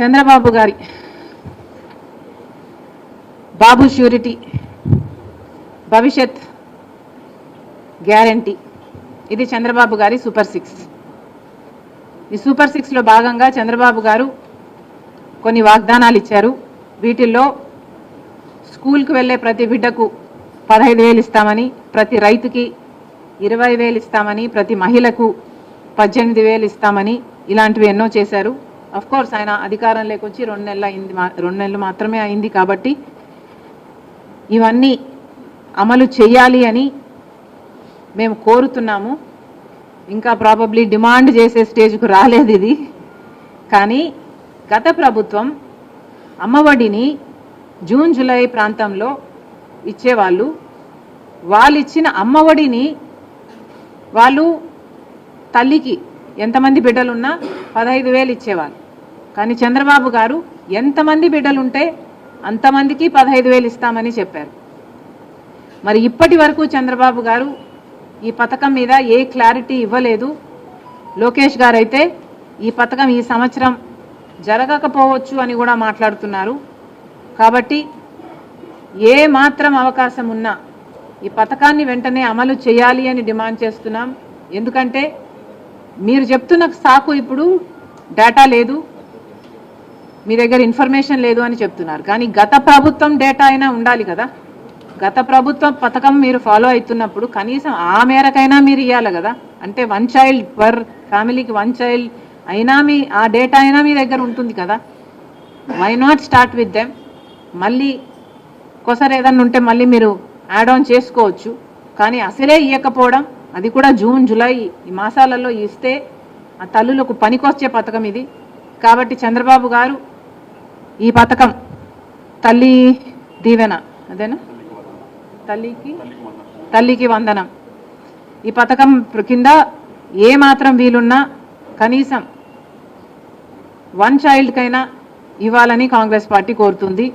చంద్రబాబు గారి బాబు ష్యూరిటీ భవిష్యత్ గ్యారంటీ ఇది చంద్రబాబు గారి సూపర్ 6. ఈ సూపర్ 6లో భాగంగా చంద్రబాబు గారు కొన్ని వాగ్దానాలు ఇచ్చారు. వీటిల్లో స్కూల్కి వెళ్ళే ప్రతి బిడ్డకు 15,000 ఇస్తామని, ప్రతి రైతుకి 20,000 ఇస్తామని, ప్రతి మహిళకు 18,000 ఇస్తామని ఇలాంటివి ఎన్నో చేశారు. ఆఫ్ కోర్స్ ఆయన అధికారంలోకి వచ్చి 2 నెలలు మాత్రమే అయింది కాబట్టి ఇవన్నీ అమలు చేయాలి అని మేము కోరుతున్నాము. ఇంకా ప్రాబబ్లీ డిమాండ్ చేసే స్టేజ్కు రాలేదు ఇది. కానీ గత ప్రభుత్వం అమ్మఒడిని జూన్ జూలై ప్రాంతంలో ఇచ్చేవాళ్ళు. వాళ్ళు ఇచ్చిన అమ్మఒడిని వాళ్ళు తల్లికి ఎంతమంది బిడ్డలున్నా 15,000 ఇచ్చేవాళ్ళు. కానీ చంద్రబాబు గారు ఎంతమంది బిడ్డలుంటే అంతమందికి 15,000 ఇస్తామని చెప్పారు. మరి ఇప్పటి వరకు చంద్రబాబు గారు ఈ పథకం మీద ఏ క్లారిటీ ఇవ్వలేదు. లోకేష్ గారు అయితే ఈ పథకం ఈ సంవత్సరం జరగకపోవచ్చు అని కూడా మాట్లాడుతున్నారు. కాబట్టి ఏ మాత్రం అవకాశం ఉన్నా ఈ పథకాన్ని వెంటనే అమలు చేయాలి అని డిమాండ్ చేస్తున్నాం. ఎందుకంటే మీరు చెప్తున్న సాకు ఇప్పుడు డేటా లేదు, మీ దగ్గర ఇన్ఫర్మేషన్ లేదు అని చెప్తున్నారు. కానీ గత ప్రభుత్వం డేటా అయినా ఉండాలి కదా. గత ప్రభుత్వం పథకం మీరు ఫాలో అవుతున్నప్పుడు కనీసం ఆ మేరకైనా మీరు ఇవ్వాలి కదా. అంటే 1 చైల్డ్ పర్ ఫ్యామిలీకి 1 చైల్డ్ అయినా ఆ డేటా అయినా మీ దగ్గర ఉంటుంది కదా. Why not start with them? మళ్ళీ కొసరు ఏదన్నా ఉంటే మళ్ళీ మీరు యాడ్ ఆన్ చేసుకోవచ్చు. కానీ అసలే ఇవ్వకపోవడం, అది కూడా జూన్ జూలై ఈ మాసాలలో ఇస్తే ఆ తల్లులకు పనికొచ్చే పథకం ఇది. కాబట్టి చంద్రబాబు గారు ఈ పథకం తల్లి దీవెన, అదేనా, తల్లికి వందనం, ఈ పథకం కింద ఏ మాత్రం వీలున్నా కనీసం 1 చైల్డ్కైనా ఇవ్వాలని కాంగ్రెస్ పార్టీ కోరుతుంది.